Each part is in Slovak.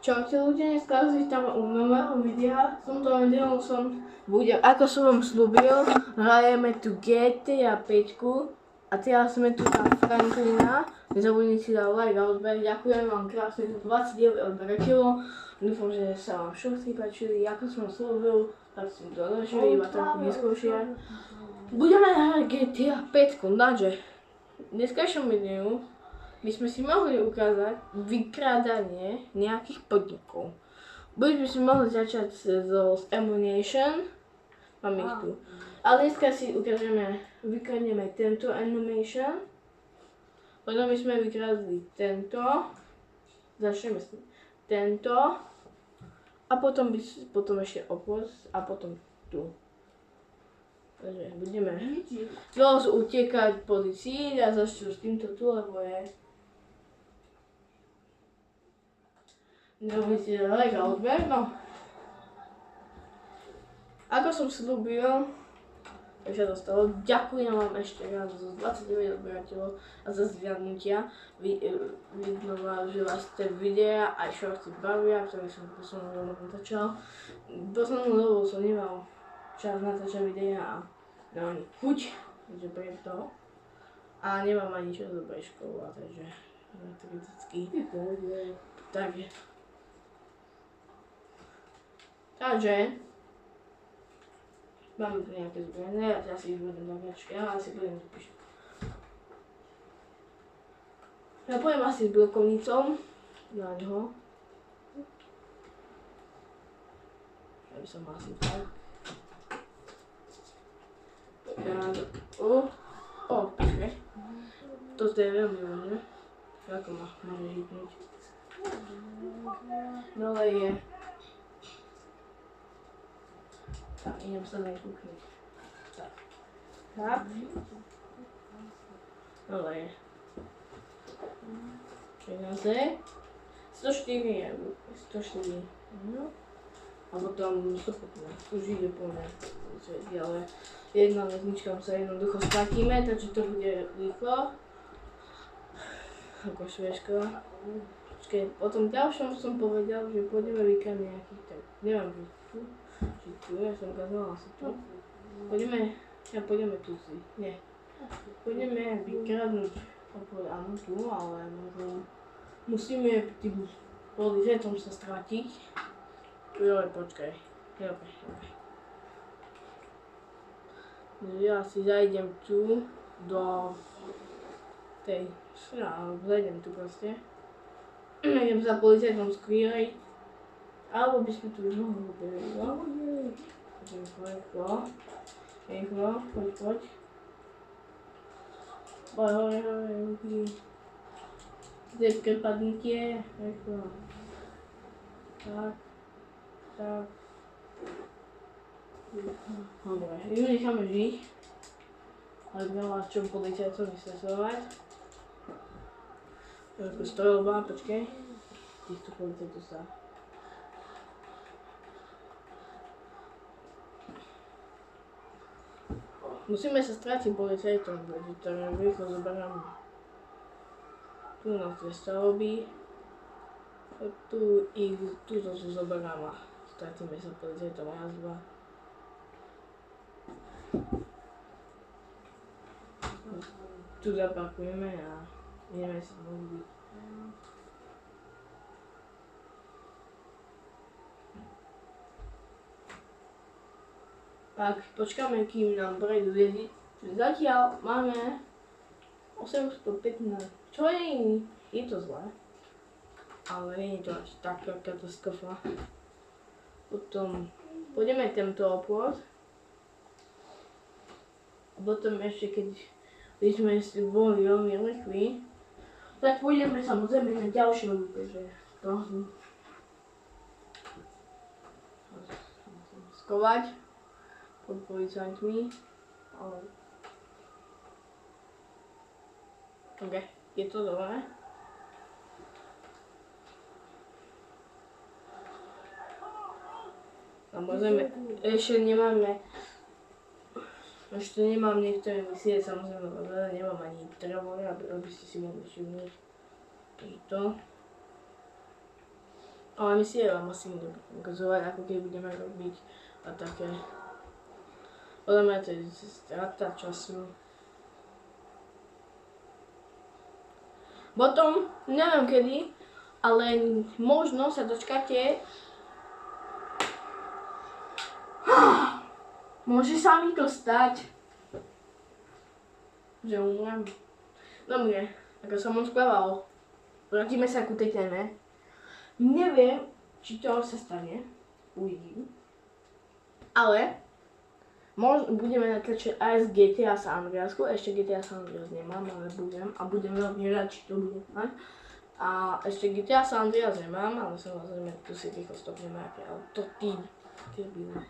Čaute ľudia, dneska vítam u nového videa. V tomto videu ako som vám slúbil, hrajeme tu GTA 5 a teraz sme tu na Franklina. Nezabudnite si dať like a odber. Ďakujem vám krásne za 29 odberateľov. Dúfam, že sa vám šorty páčili. Ako som vám slúbil, tak som to dožili, iba trochu neskôršie. Budeme hrať GTA 5, takže v dneskajšom videu by sme si mohli ukázať vykrádanie nejakých podnikov. Buď by sme mohli začať s Ammunition, mám ich tu. Ale dneska si ukážeme, vykradneme tento Animation, potom by sme vykradli tento, začneme s tento, a potom ešte obchod a potom tu. Takže budeme dosť utekať policii a začnú s týmto tu, lebo je Nezabudnite like a odber, no. Ako som slúbil, tak sa dostalo. Ďakujem vám ešte raz za 29 odberateľov a za zviadnutia. Vidno vás, že vás tie videa aj shorty bavia, ktoré som poslednú dobu natáčal. Poslednú dobu som nemal čas natáčať videa a nemám ani chuť, takže preto. A nemám ani čo do škola, takže kriticky. Takže máme tu nejaké zbrané, ja si ich budem nagačky, ja si budem tu píšť. Ja pojem asi s blokovnicou na ňoho. Ja by som asi tak. Počkaj. Toto je veľmi možné. Ako ma môže hitnúť. Dole je. Tak, idem sa najkúknúť. Tak. Dole je. Peniaze. 104 je. 104. No. A potom 115. Už ide po mňa. Ale jedna väznička sa jednoducho stratíme, takže to bude rýchlo. Ako švéško. Počkej, potom ďalšom som povedal, že pôjdeme vykradnúť nejakých tak. Neviem, že tu. Či tu, ja som ukázala asi tu. Pôjdeme tu si. Nie. Pôjdeme vykradnúť obchod, áno tu, ale musíme tým policajtom sa stratiť. Joj, počkaj. Joj. Ja si zajdem tu do tej, zajdem tu proste. Idem za policajtom skvírej. Alebo by sme tu už mohli rýchlo. Poď. Hore, ruky. Zde prepadnutie, rýchlo. Tak. Dobre, ju necháme žiť. Ale veľa čo policajtov vystresovať. Trošku strelba, počkej. Týchto policajtov sa. Musíme sa stratiť policajtom, ktoré rýchlo zoberám. Tu nás tie stavby. Tu zase zoberám a stratíme sa policajtom raz, dva. Tu zaparkujeme a ideme si modliť. Tak, počkáme, kým nám prejdú jezdiť. Zatiaľ máme 815. Čo je? Je to zlé. Ale nie je to až taká katastrofa. Potom pôjdeme tento obchod. A potom ešte, keď sme si boli veľmi rýchli, tak pôjdeme samozrejme na ďalšie lúpeže. To musím skovať pod policajtmi, ale OK, je to dobré. Samozrejme, ešte nemám niektoré misie, samozrejme, nemám ani trevore, aby ste si mohli všimnúť. To. Ale my si vám asi ukazovať, ako keď budeme robiť a také. Podľa mňa to je strata času. Potom, neviem kedy, ale možno sa dočkáte. Môže sa mi to stať, že umrem. Dobre, ako som vám spával, vrátime sa ku tej téme. Neviem, či to sa stane, uvidím. Ale budeme natáčať aj z GTA San Andreasku, ešte GTA San Andreas nemám, ale budem a budem veľmi rád, či to budem mať. A ešte GTA San Andreas nemám, ale samozrejme tu si rýchlo stopneme aké auto, ty byla.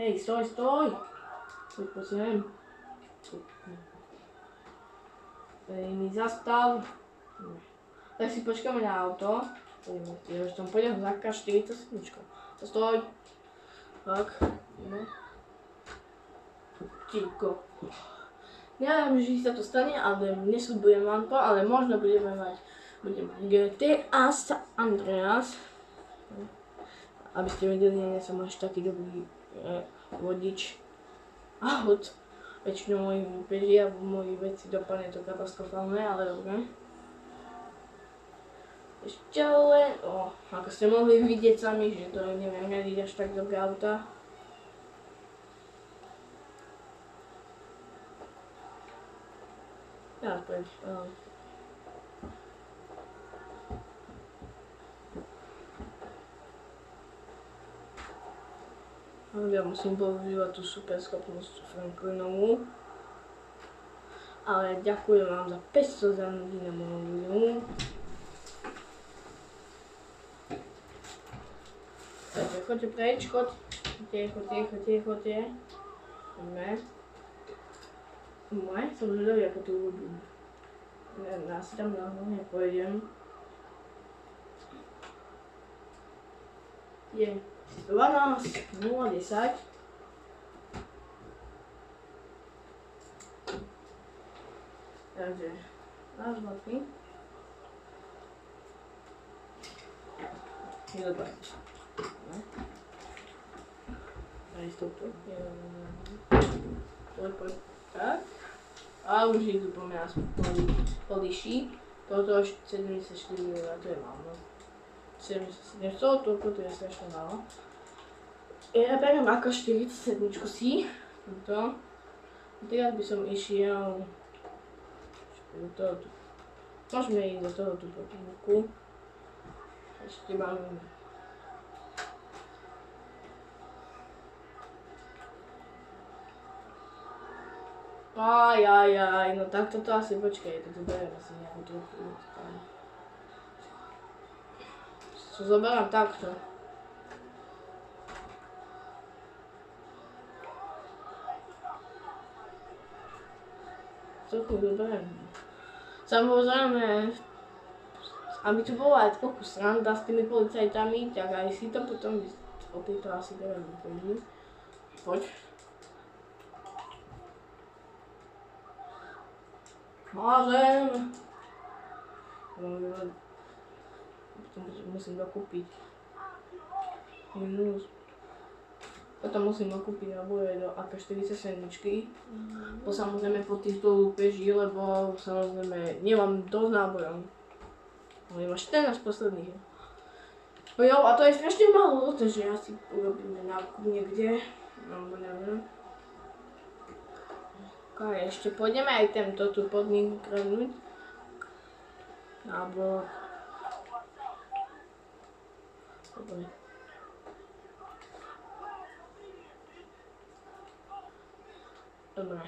Hej, stoj! Poď sem. Mi zastav. Tak si počkáme na auto. Ja už tam pôjdem za K47. Stoj. Tak, ideme. Ticho. Neviem, že sa to stane, ale nesľubujem vám to, ale možno budeme mať GTA San Andreas. Aby ste vedeli, ja som až taký dobrý vodič aut. Väčšinou moji bežia, moji veci dopadne to katastrofálne, ale dobre. Ešte len, ako ste mohli vidieť sami, že to neviem riadiť až tak dobré auta. Teraz poď. Ja musím používať tú super schopnosť Franklinovú. Ale ďakujem vám za 500 zanudí na mojom videu. Takže choďte preč, choďte. Poďme. Som zvedavý, ako to urobím. Ja si tam náhodou nepojdem. Je 12, 0, 10. Takže, raz, dva, tri. Je to tak. Tady stoupu. Poď. Tak. A už idú po mňa poliší. Toto 74, to je málo. 77, toľko to je strašne málo. Ja beriem ako 47 si. Tuto. Teraz by som išiel do toho tu. Môžeme ísť do toho tu protivníku. Ešte mám... no tak toto asi počkej, toto beriem asi nejakú trochu. To zoberám takto. Trochu zoberiem. Samozrejme, aby to bola aj trochu sranda s tými policajtami, tak aj si to potom o tejto asi beriem vypovedí. Poď. Môžem. Musím dokúpiť. Potom musím dokúpiť naboje do AK-47. Bo samozrejme po týchto lúpeží, lebo samozrejme nemám dosť nábojov. Ale iba 14 posledných. Jo, a to je strašne málo, takže ja si urobím nákup niekde. Alebo neviem. Okay, ešte pôjdeme aj tento tu podnik kradnúť. Alebo... Dobre. Dobre.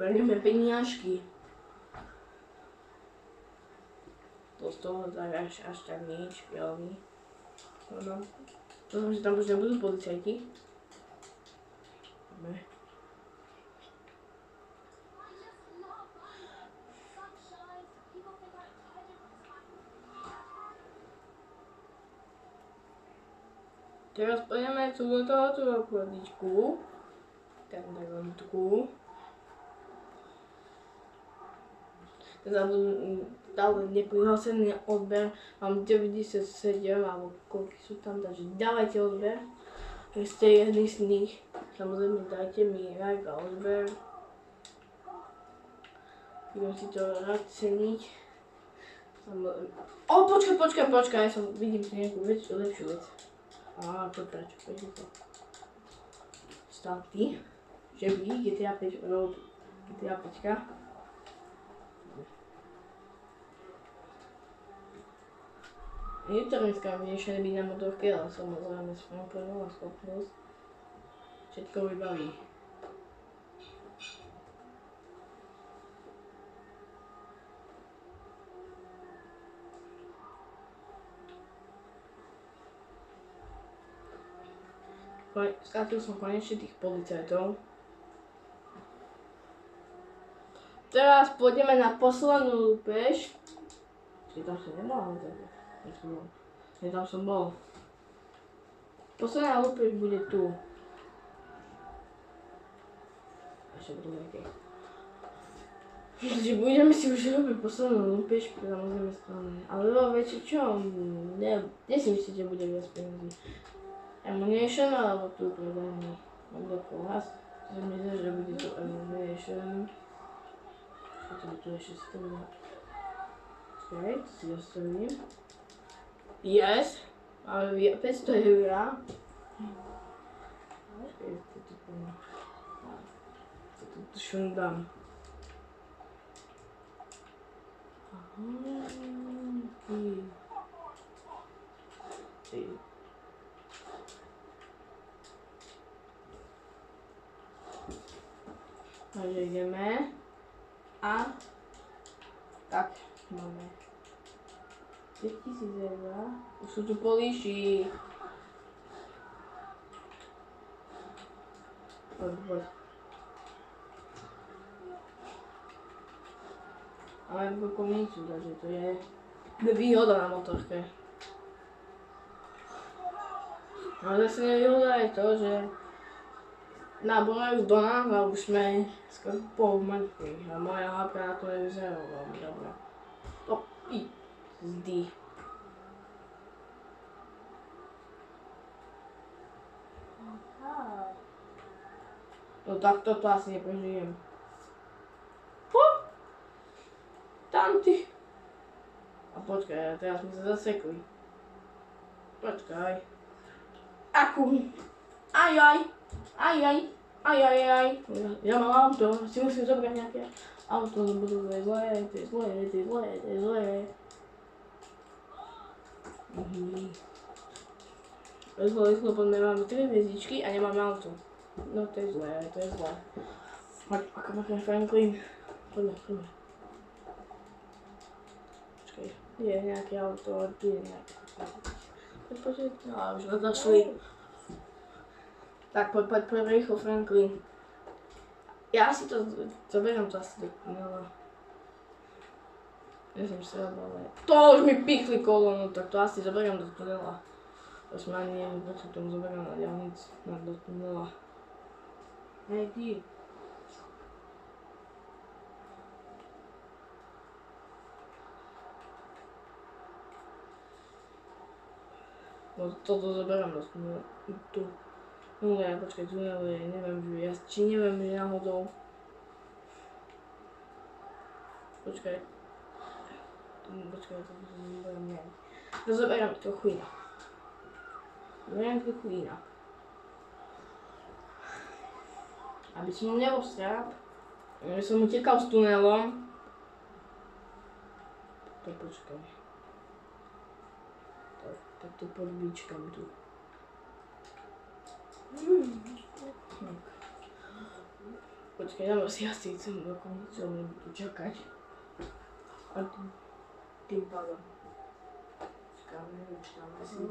Berieme peniažky. To z toho až tak nič, veľmi. No. Dúfam, že tam už nebudú policajti. Dobre. Teraz pôjdeme tu do tohoto obchodičku. Takú. stále neprihlásený na odber. Mám 97, alebo koľky sú tam, takže dávajte odber. Keď ste jedný z nich, samozrejme dajte mi like a odber. Budem si to rád ceniť. O, počkaj, ja som vidím tu nejakú lepšiu vec. Á, prečo to. Starty. Žebrík, GTA 5 road, GTA 5. Je to dneska vyriešené byť na motorke, ale samozrejme svojom prvou schopnosť. Všetko vybaví. Skrátil som konečne tých policajtov. Teraz pôjdeme na poslednú lúpež. Čiže tam som nebol, ale tam som bol. Posledná lúpež bude tu. Ešte budú nejaké. Takže budeme si už robiť poslednú lúpež, samozrejme strany. Ale viete čo? Kde si myslíte, bude viac peniazí? Ammunition alebo tu predajný? Mám takú hlas. Myslím, že bude tu ammunition. Čo tu ešte stavím? Počkaj, to si zastavím. Yes! Máme 500 €. Počkaj, to tu pomôžem. To tu šundám. Takže ideme a tak máme 5000 €. Už sú tu políši. Poď. Máme veľkú komíciu, takže to je výhoda na motorke. Ale zase nevýhoda je to, že náborajú do nás a už sme skoro pol mŕtvych a moja hlavka na to nevyzerá veľmi dobre. Zdy. No takto to asi neprežijem. Tamty. A počkaj, teraz sme sa zasekli. Počkaj. Akú? Ajaj. Ja mám auto, si musím zobrať nejaké auto, lebo to je zlé. Rýchlo, poďme, máme 3 hviezdičky a nemáme auto. No to je zlé. Ako Franklin. Poďme. Počkaj, je nejaké auto, ale tu je nejaké. Poďme, no už nás našli. Tak poď rýchlo, Franklin. Ja si to zoberiem to asi do tunela. Ja som srabal, ale... To už mi pichli kolonu, tak to asi zoberiem do tunela. To som ani neviem, prečo tomu zoberiem na diaľnicu, do tunela. Hej, ty. No toto zoberiem do tunela. Tu. No ja počkaj, tunel je, neviem, že náhodou. Počkaj, to zoberiem, neviem. To zoberiem trochu inak. Aby som nebol stráp, aby som utekal s tunelom. To počkaj. Tak tu podvíčkam tu. Počkaj, dáme si asi celú dokoncu, nebudem tu čakať. A tým pádom. Počkáme si.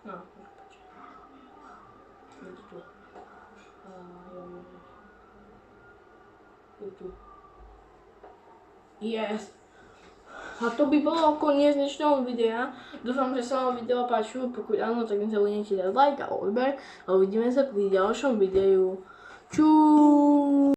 No, počkaj. Je to tu. Je tu. Yes! A to by bolo koniec dnešného videa. Dúfam, že sa vám video páčilo. Pokud áno, tak nezabudnite dať like a odber. A uvidíme sa pri ďalšom videu. Čau!